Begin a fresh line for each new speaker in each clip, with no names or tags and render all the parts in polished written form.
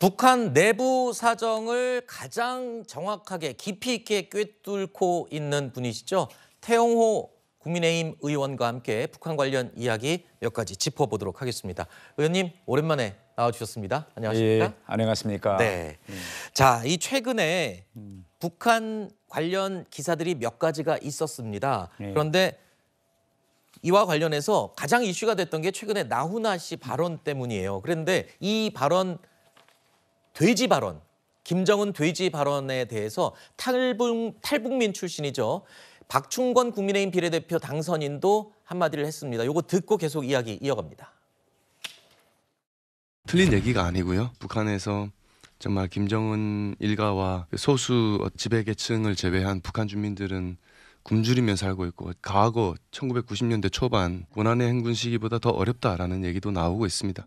북한 내부 사정을 가장 정확하게 깊이 있게 꿰뚫고 있는 분이시죠. 태영호 국민의힘 의원과 함께 북한 관련 이야기 몇 가지 짚어보도록 하겠습니다. 의원님 오랜만에 나와주셨습니다. 안녕하십니까?
예, 안녕하십니까?
네. 자, 이 최근에 북한 관련 기사들이 몇 가지가 있었습니다.
예.
그런데 이와 관련해서 가장 이슈가 됐던 게 최근에 나훈아 씨 발언 때문이에요. 그런데 이 발언, 돼지 발언, 김정은 돼지 발언에 대해서 탈북민 출신이죠. 박충권 국민의힘 비례대표 당선인도 한마디를 했습니다. 요거 듣고 계속 이야기 이어갑니다.
틀린 얘기가 아니고요. 북한에서 정말 김정은 일가와 소수 지배계층을 제외한 북한 주민들은 굶주리며 살고 있고 과거 1990년대 초반 고난의 행군 시기보다 더 어렵다라는 얘기도 나오고 있습니다.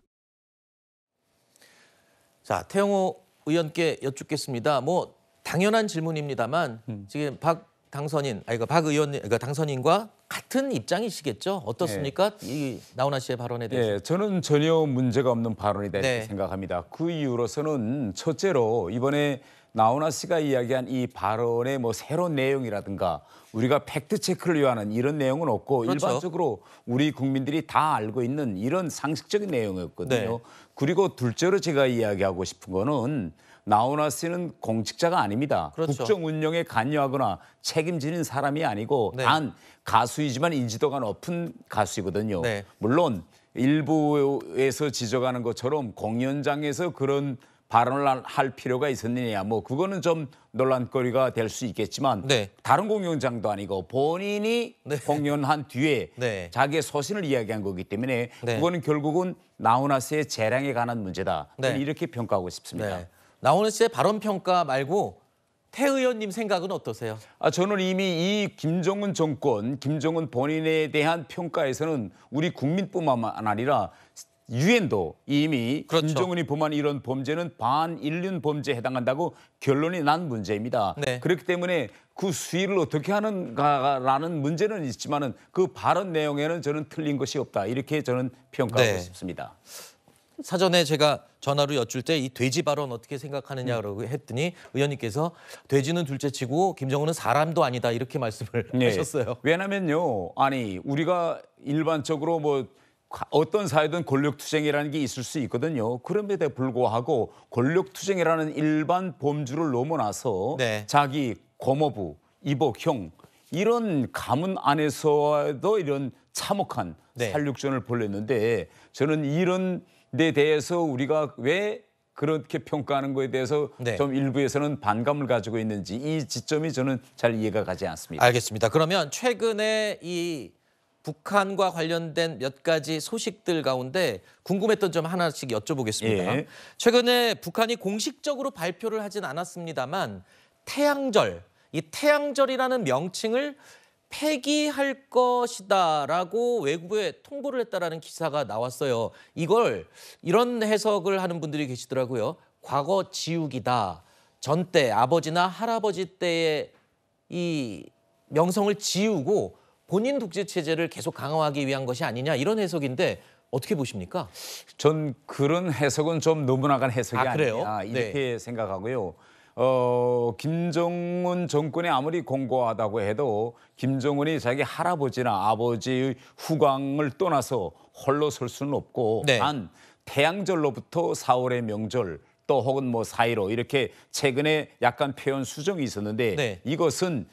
자, 태영호 의원께 여쭙겠습니다. 뭐 당연한 질문입니다만 지금 박 의원, 당선인과 같은 입장이시겠죠? 어떻습니까? 이 나훈아 씨의 발언에 대해서.
예, 저는 전혀 문제가 없는 발언이다 이렇게
네.
생각합니다. 그 이유로서는 첫째로 이번에 나훈아 씨가 이야기한 이 발언의 뭐 새로운 내용이라든가 우리가 팩트 체크를 요하는 이런 내용은 없고
그렇죠.
일반적으로 우리 국민들이 다 알고 있는 이런 상식적인 내용이었거든요.
네.
그리고 둘째로 제가 이야기하고 싶은 거는 나훈아 씨는 공직자가 아닙니다.
그렇죠.
국정 운영에 관여하거나 책임지는 사람이 아니고
네.
단 가수이지만 인지도가 높은 가수이거든요.
네.
물론 일부에서 지적하는 것처럼 공연장에서 그런 발언을 할 필요가 있었느냐, 뭐 그거는 좀 논란거리가 될 수 있겠지만
네.
다른 공연장도 아니고 본인이
네.
공연한 뒤에
네.
자기의 소신을 이야기한 거기 때문에
네.
그거는 결국은 나훈아 씨의 재량에 관한 문제다.
네.
저는 이렇게 평가하고 싶습니다.
네. 나훈아 씨의 발언 평가 말고 태 의원님 생각은 어떠세요?
저는 이미 이 김정은 정권, 김정은 본인에 대한 평가에서는 우리 국민뿐만 아니라 유엔도 이미
그렇죠.
김정은이 범한 이런 범죄는 반인륜 범죄에 해당한다고 결론이 난 문제입니다.
네.
그렇기 때문에 그 수위를 어떻게 하는가라는 문제는 있지만은 그 발언 내용에는 저는 틀린 것이 없다. 이렇게 저는 평가하고
네.
싶습니다.
사전에 제가 전화로 여쭐 때 이 돼지 발언 어떻게 생각하느냐고 했더니 의원님께서 돼지는 둘째치고 김정은은 사람도 아니다 이렇게 말씀을 하셨어요.
왜냐면요, 아니 우리가 일반적으로 뭐 어떤 사회든 권력투쟁이라는 게 있을 수 있거든요. 그럼에도 불구하고 권력투쟁이라는 일반 범주를 넘어나서
네.
자기 고모부, 이복, 형 이런 가문 안에서도 이런 참혹한
네.
살육전을 벌였는데 저는 이런 데 대해서 우리가 왜 그렇게 평가하는 거에 대해서
네.
좀 일부에서는 반감을 가지고 있는지 이 지점이 저는 잘 이해가 가지 않습니다.
알겠습니다. 그러면 최근에 이 북한과 관련된 몇 가지 소식들 가운데 궁금했던 점 하나씩 여쭤보겠습니다.
예.
최근에 북한이 공식적으로 발표를 하진 않았습니다만 태양절, 이 태양절이라는 명칭을 폐기할 것이다라고 외국에 통보를 했다라는 기사가 나왔어요. 이런 해석을 하는 분들이 계시더라고요. 과거 지우기다. 전때 아버지나 할아버지 때의 이 명성을 지우고 본인 독재 체제를 계속 강화하기 위한 것이 아니냐 이런 해석인데 어떻게 보십니까?
전 그런 해석은 좀 너무 나간 해석이
그래요?
아니냐 이렇게 생각하고요. 김정은 정권이 아무리 공고하다고 해도 김정은이 자기 할아버지나 아버지의 후광을 떠나서 홀로 설 수는 없고
네.
단 태양절로부터 4월의 명절 또 혹은 뭐 4.15 이렇게 최근에 약간 표현 수정이 있었는데
네.
이것은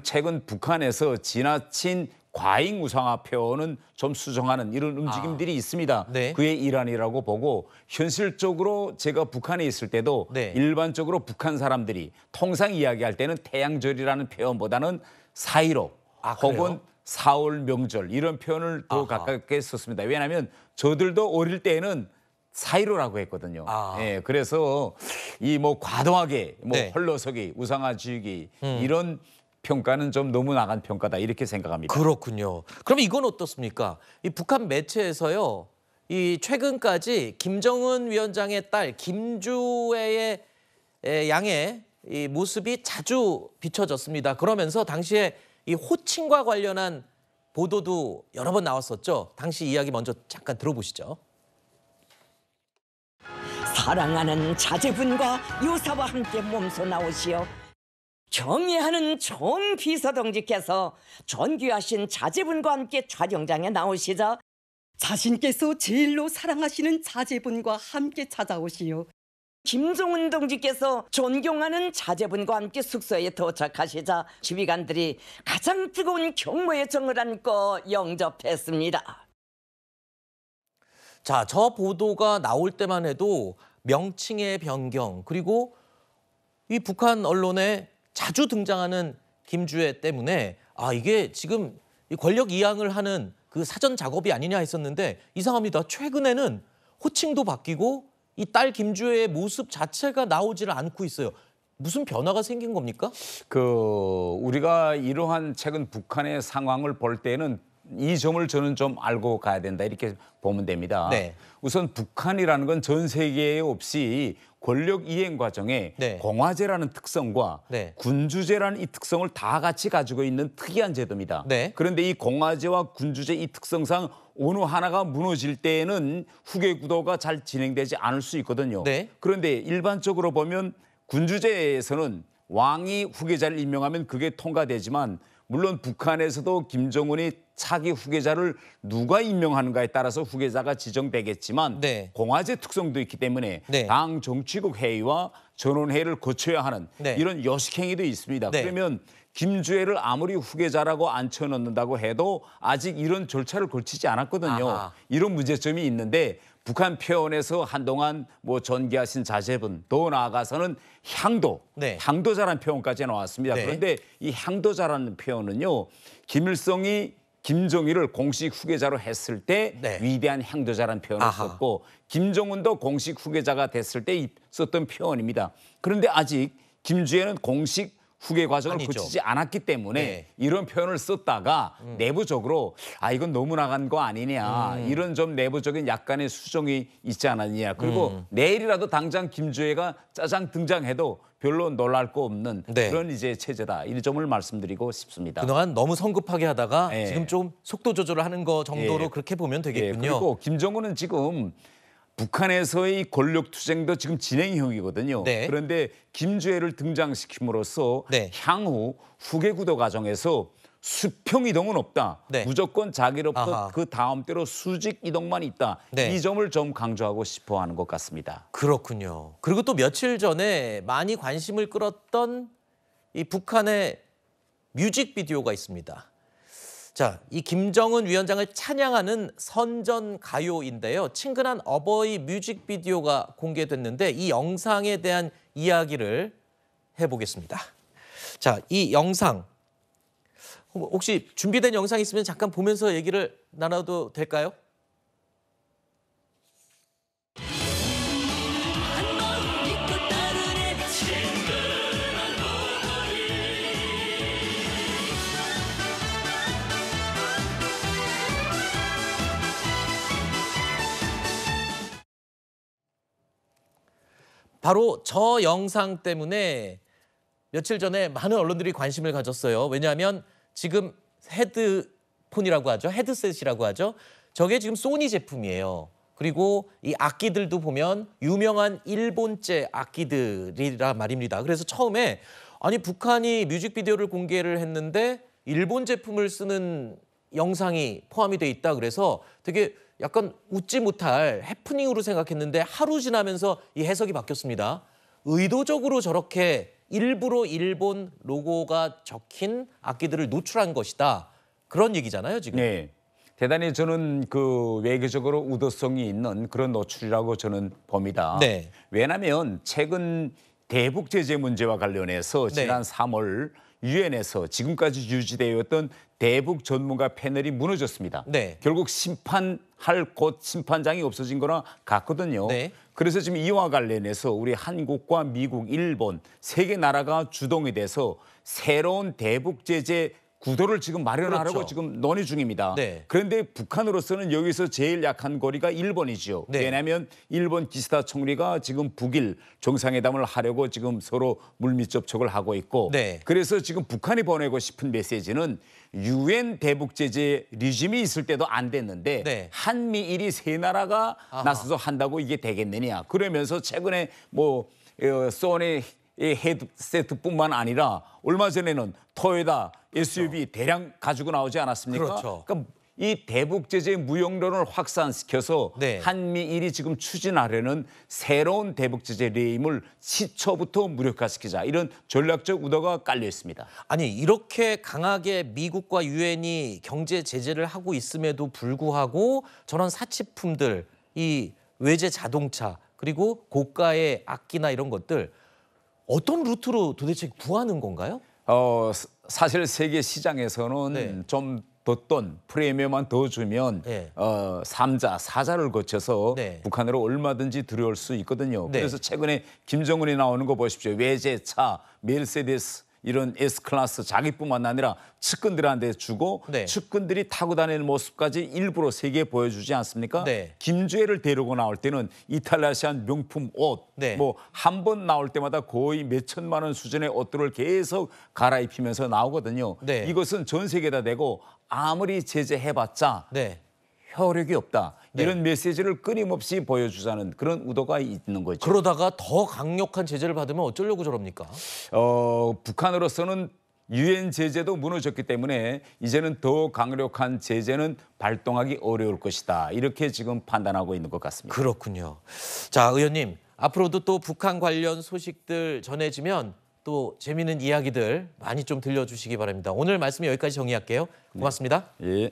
최근 북한에서 지나친 과잉 우상화 표현은 좀 수정하는 이런 움직임들이 있습니다.
네.
그의 일환이라고 보고 현실적으로 제가 북한에 있을 때도
네.
일반적으로 북한 사람들이 통상 이야기할 때는 태양절이라는 표현보다는 4.15
그래요?
혹은 4월 명절 이런 표현을 더 가깝게 썼습니다. 왜냐하면 저들도 어릴 때는 4.15라고 했거든요. 예, 그래서 이 뭐 과도하게 뭐
네.
헐러서기, 우상화 지우기 이런 평가는 좀 너무 나간 평가다 이렇게 생각합니다.
그렇군요. 그럼 이건 어떻습니까? 이 북한 매체에서요. 이 최근까지 김정은 위원장의 딸 김주애의 양의 이 모습이 자주 비춰졌습니다. 그러면서 당시에 이 호칭과 관련한 보도도 여러 번 나왔었죠. 당시 이야기 먼저 잠깐 들어보시죠.
사랑하는 자제분과 요사와 함께 몸소 나오시어 경애하는 전 비서동지께서 존귀하신 자제분과 함께 촬영장에 나오시자
자신께서 제일로 사랑하시는 자제분과 함께 찾아오시오.
김종은 동지께서 존경하는 자제분과 함께 숙소에 도착하시자 지휘관들이 가장 뜨거운 경무의 정을 안고 영접했습니다.
자, 저 보도가 나올 때만 해도 명칭의 변경 그리고 이 북한 언론에 자주 등장하는 김주애 때문에 이게 지금 이 권력 이양을 하는 그 사전 작업이 아니냐 했었는데 이상합니다. 최근에는 호칭도 바뀌고 이 딸 김주애의 모습 자체가 나오지를 않고 있어요. 무슨 변화가 생긴 겁니까?
우리가 이러한 최근 북한의 상황을 볼 때는 이 점을 저는 좀 알고 가야 된다 이렇게 보면 됩니다.
네.
우선 북한이라는 건 전 세계에 없이 권력 이행 과정에
네.
공화제라는 특성과
네.
군주제라는 이 특성을 다 같이 가지고 있는 특이한 제도입니다.
네.
그런데 이 공화제와 군주제 이 특성상 어느 하나가 무너질 때에는 후계 구도가 잘 진행되지 않을 수 있거든요.
네.
그런데 일반적으로 보면 군주제에서는 왕이 후계자를 임명하면 그게 통과되지만 물론 북한에서도 김정은이 차기 후계자를 누가 임명하는가에 따라서 후계자가 지정되겠지만
네.
공화제 특성도 있기 때문에
네.
당 정치국 회의와 전원회의를 거쳐야 하는
네.
이런 여식행위도 있습니다.
네.
그러면 김주애를 아무리 후계자라고 앉혀놓는다고 해도 아직 이런 절차를 거치지 않았거든요.
아하.
이런 문제점이 있는데 북한 표현에서 한동안 존귀하신 자제분 더 나아가서는 향도,
네.
향도자라는 표현까지 나왔습니다.
네.
그런데 이 향도자라는 표현은요. 김일성이 김정일을 공식 후계자로 했을 때
네.
위대한 향도자라는 표현을
아하.
썼고 김정은도 공식 후계자가 됐을 때 썼던 표현입니다. 그런데 아직 김주애는 공식 후계 과정을
아니죠.
거치지 않았기 때문에
네.
이런 표현을 썼다가 내부적으로 이건 너무 나간 거 아니냐 이런 좀 내부적인 약간의 수정이 있지 않았느냐 그리고 내일이라도 당장 김주애가 짜장 등장해도 별로 놀랄 거 없는
네.
그런 이제 체제다 이 점을 말씀드리고 싶습니다.
그동안 너무 성급하게 하다가
예.
지금 좀 속도 조절을 하는 거 정도로
예.
그렇게 보면
예,
되겠군요.
그리고 김정은은 지금 북한에서의 권력 투쟁도 지금 진행형이거든요.
네.
그런데 김주애를 등장시킴으로써
네.
향후 후계 구도 과정에서 수평 이동은 없다.
네.
무조건 자기로부터
아하.
그 다음 때로 수직 이동만 있다.
네.
이 점을 좀 강조하고 싶어 하는 것 같습니다.
그렇군요. 그리고 또 며칠 전에 많이 관심을 끌었던 이 북한의 뮤직비디오가 있습니다. 자, 이 김정은 위원장을 찬양하는 선전가요인데요. 친근한 어버이 뮤직비디오가 공개됐는데 이 영상에 대한 이야기를 해보겠습니다. 자, 이 영상 혹시 준비된 영상 있으면 잠깐 보면서 얘기를 나눠도 될까요? 바로 저 영상 때문에 며칠 전에 많은 언론들이 관심을 가졌어요. 왜냐하면 지금 헤드폰이라고 하죠. 헤드셋이라고 하죠. 저게 지금 소니 제품이에요. 그리고 이 악기들도 보면 유명한 일본제 악기들이라 말입니다. 그래서 처음에 아니 북한이 뮤직비디오를 공개를 했는데 일본 제품을 쓰는 영상이 포함이 돼 있다. 그래서 되게 약간 웃지 못할 해프닝으로 생각했는데 하루 지나면서 이 해석이 바뀌었습니다. 의도적으로 저렇게 일부러 일본 로고가 적힌 악기들을 노출한 것이다. 그런 얘기잖아요, 지금.
네. 대단히 저는 외교적으로 의도성이 있는 그런 노출이라고 저는 봅니다.
네.
왜냐하면 최근 대북 제재 문제와 관련해서 지난 3월 유엔에서 지금까지 유지되어 있던 대북 전문가 패널이 무너졌습니다.
네.
결국 심판할 곳 심판장이 없어진 거나 같거든요.
네.
그래서 지금 이와 관련해서 우리 한국과 미국, 일본 세 개 나라가 주동이 돼서 새로운 대북 제재 구도를 지금 마련하려고
그렇죠.
지금 논의 중입니다.
네.
그런데 북한으로서는 여기서 제일 약한 고리가 일본이죠.
네.
왜냐하면 일본 기시다 총리가 지금 북일 정상회담을 하려고 지금 서로 물밑 접촉을 하고 있고
네.
그래서 지금 북한이 보내고 싶은 메시지는 유엔 대북 제재 리짐이 있을 때도 안 됐는데
네.
한미일이 세 나라가
아하.
나서서 한다고 이게 되겠느냐. 그러면서 최근에 뭐 소니 헤드세트뿐만 아니라 얼마 전에는 토요타 SUV 대량 가지고 나오지 않았습니까?
그렇죠.
그러니까 이 대북 제재 무용론을 확산시켜서
네.
한미일이 지금 추진하려는 새로운 대북 제재 레임을 시초부터 무력화시키자 이런 전략적 의도가 깔려 있습니다.
아니 이렇게 강하게 미국과 유엔이 경제 제재를 하고 있음에도 불구하고 저런 사치품들, 이 외제 자동차 그리고 고가의 악기나 이런 것들 어떤 루트로 도대체 구하는 건가요?
사실 세계 시장에서는
네.
좀 더 돈, 프리미엄만 더 주면
네.
3자, 4자를 거쳐서
네.
북한으로 얼마든지 들어올 수 있거든요.
네.
그래서 최근에 김정은이 나오는 거 보십시오. 외제차, 메르세데스 이런 S클래스 자기뿐만 아니라 측근들한테 주고
네.
측근들이 타고 다니는 모습까지 일부러 세계에 보여주지 않습니까?
네.
김주애를 데리고 나올 때는 이탈리아시안 명품 옷,
네.
뭐 한 번 나올 때마다 거의 몇 천만 원 수준의 옷들을 계속 갈아입히면서 나오거든요.
네.
이것은 전 세계에다 대고 아무리 제재해봤자
네.
효력이 없다.
네.
이런 메시지를 끊임없이 보여주자는 그런 의도가 있는 거죠.
그러다가 더 강력한 제재를 받으면 어쩌려고 저럽니까?
북한으로서는 유엔 제재도 무너졌기 때문에 이제는 더 강력한 제재는 발동하기 어려울 것이다. 이렇게 지금 판단하고 있는 것 같습니다.
그렇군요. 자, 의원님 앞으로도 또 북한 관련 소식들 전해지면 또 재미있는 이야기들 많이 좀 들려주시기 바랍니다. 오늘 말씀 여기까지 정리할게요. 고맙습니다.
예.